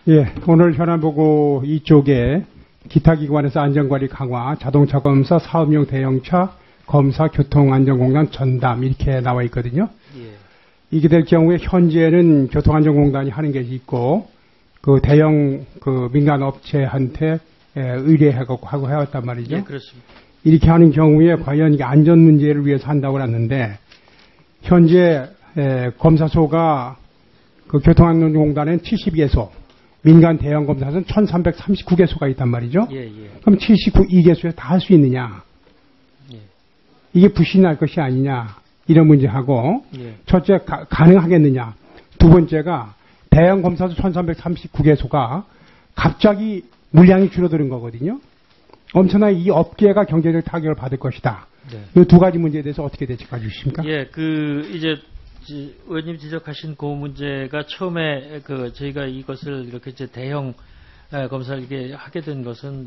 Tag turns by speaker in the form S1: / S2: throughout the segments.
S1: 예, 오늘 현안보고 이쪽에 기타기관에서 안전관리 강화, 자동차 검사, 사업용 대형차 검사, 교통안전공단 전담 이렇게 나와 있거든요.
S2: 예.
S1: 이게 될 경우에 현재는 교통안전공단이 하는 게 있고 그 대형 그 민간 업체한테 의뢰하고 하고 해왔단 말이죠.
S2: 예, 그렇습니다.
S1: 이렇게 하는 경우에 과연 이게 안전 문제를 위해서 한다고 하는데 현재 검사소가 그 교통안전공단엔 72개소, 민간 대형 검사소는 1339개소가 있단 말이죠.
S2: 예, 예.
S1: 그럼 72개소에 다 할 수 있느냐?
S2: 예.
S1: 이게 불신할 것이 아니냐? 이런 문제하고
S2: 예.
S1: 첫째 가능하겠느냐? 두 번째가 대형 검사소 1339개소가 갑자기 물량이 줄어드는 거거든요. 엄청나게 이 업계가 경제적 타격을 받을 것이다.
S2: 네.
S1: 이 두 가지 문제에 대해서 어떻게 대책해 주십니까?
S2: 예, 이제 의원님 지적하신 그 문제가 처음에 저희가 이것을 이렇게 이제 대형 검사를 이게 하게 된 것은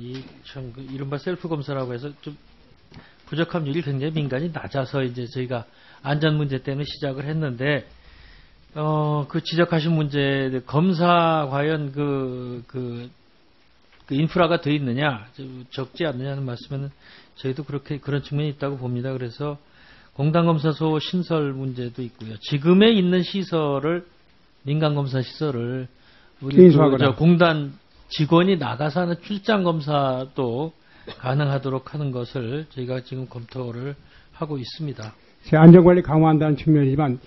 S2: 이른바 셀프 검사라고 해서 좀 부적합률이 굉장히 민간이 낮아서 이제 저희가 안전 문제 때문에 시작을 했는데 그 지적하신 문제 검사 과연 그 인프라가 돼 있느냐 적지 않느냐는 말씀에는 저희도 그런 측면이 있다고 봅니다. 그래서 공단검사소 신설 문제도 있고요. 지금에 있는 시설을 민간검사 시설을 우리 공단 직원이 나가서 하는 출장 검사도 가능하도록 하는 것을 저희가 지금 검토를 하고 있습니다.
S1: 안전관리 강화한다는 측면이지만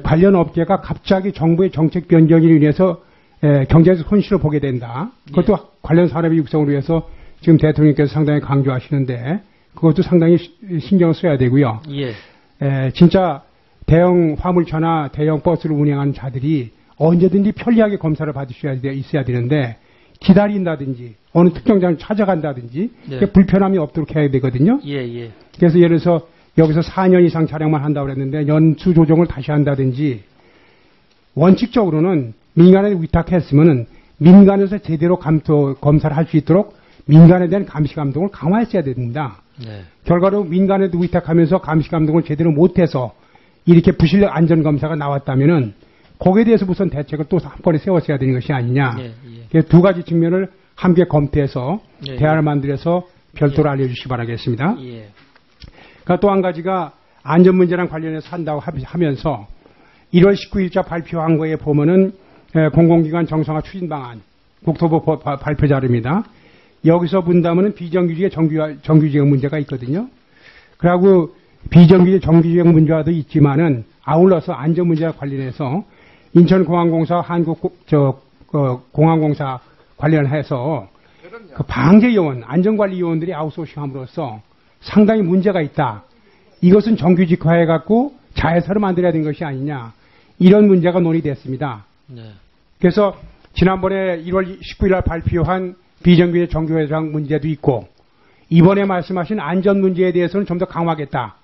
S1: 관련 업계가 갑자기 정부의 정책 변경으로 인해서 경제적 손실을 보게 된다. 그것도 예. 관련 산업의 육성을 위해서 지금 대통령께서 상당히 강조하시는데 그것도 상당히 신경을 써야 되고요.
S2: 예.
S1: 진짜 대형 화물차나 대형 버스를 운행하는 자들이 언제든지 편리하게 검사를 받으셔야 있어야 되는데 기다린다든지 어느 특정장을 찾아간다든지
S2: 예.
S1: 불편함이 없도록 해야 되거든요.
S2: 예, 예.
S1: 그래서 예를 들어서 여기서 4년 이상 차량만 한다고 그랬는데 연수 조정을 다시 한다든지 원칙적으로는 민간에 위탁했으면은 민간에서 제대로 검사를 할 수 있도록 민간에 대한 감시 감독을 강화했어야 됩니다.
S2: 네.
S1: 결과로 민간에도 위탁하면서 감시 감독을 제대로 못해서 이렇게 부실 안전 검사가 나왔다면은 거기에 대해서 우선 대책을 또 한 번에 세웠어야 되는 것이 아니냐.
S2: 예,
S1: 예. 두 가지 측면을 함께 검토해서
S2: 예,
S1: 대안을 만들어서 별도로 알려주시기 바라겠습니다.
S2: 예.
S1: 그러니까 또 한 가지가 안전 문제랑 관련해서 한다고 하면서 1월 19일자 발표한 거에 보면은 공공기관 정상화 추진 방안 국토부 발표 자료입니다. 여기서 본다면은 비정규직의 정규직 문제가 있거든요. 그리고 비정규직 정규직 문제도 있지만은 아울러서 안전 문제와 관련해서 인천공항공사 공항공사 관련해서 그 방제 요원, 안전관리 요원들이 아웃소싱함으로써 상당히 문제가 있다. 이것은 정규직화해 갖고 자회사로 만들어야 되는 것이 아니냐. 이런 문제가 논의됐습니다.
S2: 네.
S1: 그래서 지난번에 1월 19일 날 발표한 비정규직 정규회장 문제도 있고 이번에 말씀하신 안전 문제에 대해서는 좀 더 강화하겠다.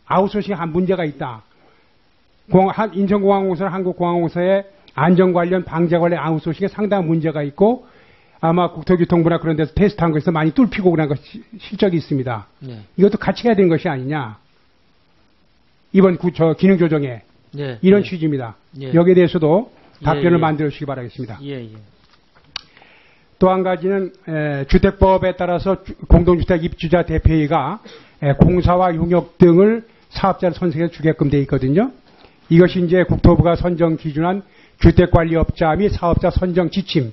S1: 아웃소싱 한 문제가 있다. 인천공항공사나 한국공항공사의 안전 관련 방제 관련 아웃소싱에 상당한 문제가 있고 아마 국토교통부나 그런 데서 테스트한 것에서 많이 뚫히고 그런 것이 실적이 있습니다.
S2: 네.
S1: 이것도 같이 해야 되는 것이 아니냐. 이번 기능 조정에
S2: 예,
S1: 이런
S2: 예.
S1: 취지입니다.
S2: 예.
S1: 여기에 대해서도 답변을
S2: 예.
S1: 만들어 주시기 바라겠습니다.
S2: 예, 예.
S1: 또 한 가지는 주택법에 따라서 공동주택 입주자 대표회의가 공사와 용역 등을 사업자를 선정해서 주게끔 되어 있거든요. 이것이 이제 국토부가 선정 기준한 주택관리업자 및 사업자 선정 지침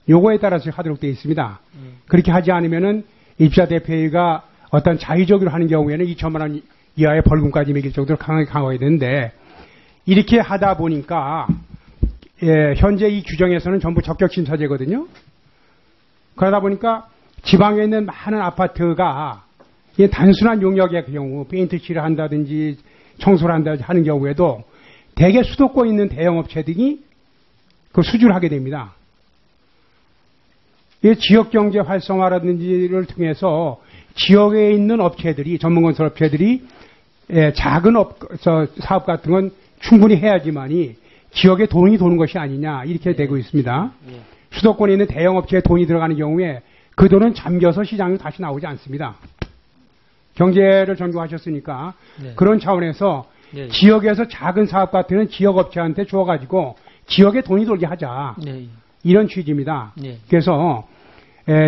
S1: 요거에 따라서 하도록 되어 있습니다. 그렇게 하지 않으면은 입주자 대표회의가 어떤 자의적으로 하는 경우에는 2천만 원 이하의 벌금까지 매길 정도로 강하게 강화해야 되는데 이렇게 하다 보니까 현재 이 규정에서는 전부 적격심사제거든요. 그러다 보니까 지방에 있는 많은 아파트가 단순한 용역의 경우 페인트 칠을 한다든지 청소를 한다든지 하는 경우에도 대개 수도권에 있는 대형업체들이 그 수주를 하게 됩니다. 이 지역경제 활성화라든지를 통해서 지역에 있는 업체들이 전문건설 업체들이 작은 사업 같은 건 충분히 해야지만이 지역에 돈이 도는 것이 아니냐 이렇게 되고 있습니다. 수도권에 있는 대형업체에 돈이 들어가는 경우에 그 돈은 잠겨서 시장에 다시 나오지 않습니다. 경제를 전공하셨으니까
S2: 네.
S1: 그런 차원에서
S2: 네.
S1: 지역에서 작은 사업 같은 건 지역업체한테 줘가지고 지역에 돈이 돌게 하자.
S2: 네.
S1: 이런 취지입니다.
S2: 예.
S1: 그래서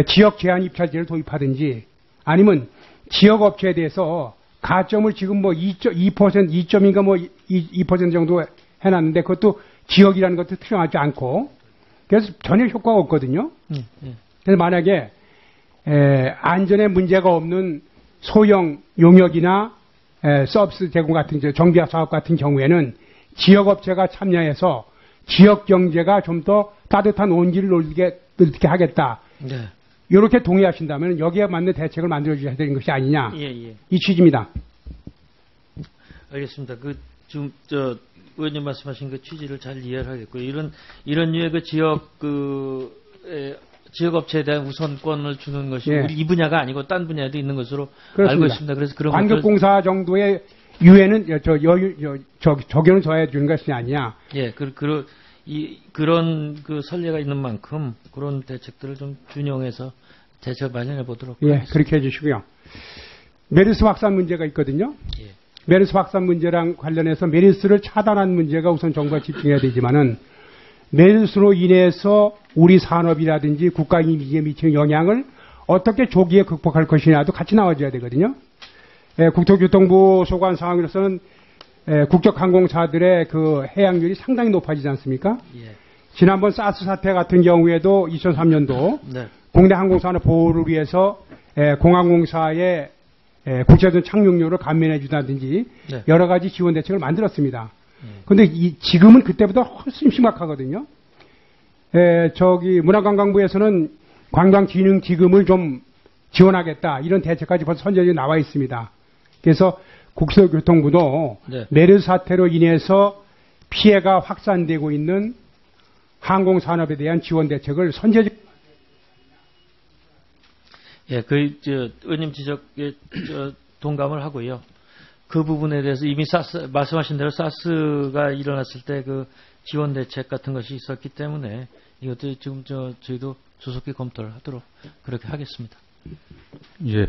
S1: 지역 제한 입찰제를 도입하든지 아니면 지역 업체에 대해서 가점을 지금 뭐 2.2%인가 뭐 2% 정도 해놨는데 그것도 지역이라는 것도 투영하지 않고 그래서 전혀 효과가 없거든요.
S2: 예.
S1: 그래서 만약에 안전에 문제가 없는 소형 용역이나 서비스 제공 같은 정비 사업 같은 경우에는 지역 업체가 참여해서 지역 경제가 좀 더 따뜻한 온기를 늘게 하겠다.
S2: 네.
S1: 이렇게 동의하신다면 여기에 맞는 대책을 만들어 주셔야 되는 것이 아니냐.
S2: 예.
S1: 이 취지입니다.
S2: 알겠습니다. 지금 의원님 말씀하신 그 취지를 잘 이해를 하겠고요. 이런 류의 그 지역 업체에 대한 우선권을 주는 것이
S1: 예.
S2: 우리 이 분야가 아니고 딴 분야에도 있는 것으로
S1: 그렇습니다.
S2: 알고 있습니다. 그래서 그런 것들
S1: 관급공사 정도의 유예는 적용을 더해 주는 것이 아니냐.
S2: 예, 그런 그 선례가 있는 만큼 그런 대책들을 좀 준용해서 대책 마련해 보도록
S1: 예,
S2: 하겠습니다.
S1: 그렇게 해주시고요. 메르스 확산 문제가 있거든요.
S2: 예.
S1: 메르스 확산 문제랑 관련해서 메르스를 차단하는 문제가 우선 정부가 집중해야 되지만은 메르스로 인해서 우리 산업이라든지 국가 이미지에 미치는 영향을 어떻게 조기에 극복할 것이냐도 같이 나와줘야 되거든요. 국토교통부 소관 상황으로서는 국적항공사들의 그 해양률이 상당히 높아지지 않습니까?
S2: 예.
S1: 지난번 사스 사태 같은 경우에도 2003년도
S2: 네.
S1: 국내 항공산업 보호를 위해서 공항공사의 국제선 착륙료를 감면해 주다든지
S2: 네.
S1: 여러 가지 지원 대책을 만들었습니다. 그런데 지금은 그때보다 훨씬 심각하거든요. 문화관광부에서는 관광진흥기금을 좀 지원하겠다 이런 대책까지 벌써 선정이 나와 있습니다. 그래서 국토교통부도
S2: 네.
S1: 메르스 사태로 인해서 피해가 확산되고 있는 항공산업에 대한 지원 대책을 선제적.
S2: 예, 의원님 지적에 동감을 하고요. 그 부분에 대해서 이미 말씀하신 대로 사스가 일어났을 때 그 지원 대책 같은 것이 있었기 때문에 이것도 지금 저희도 조속히 검토를 하도록 그렇게 하겠습니다.
S3: 예.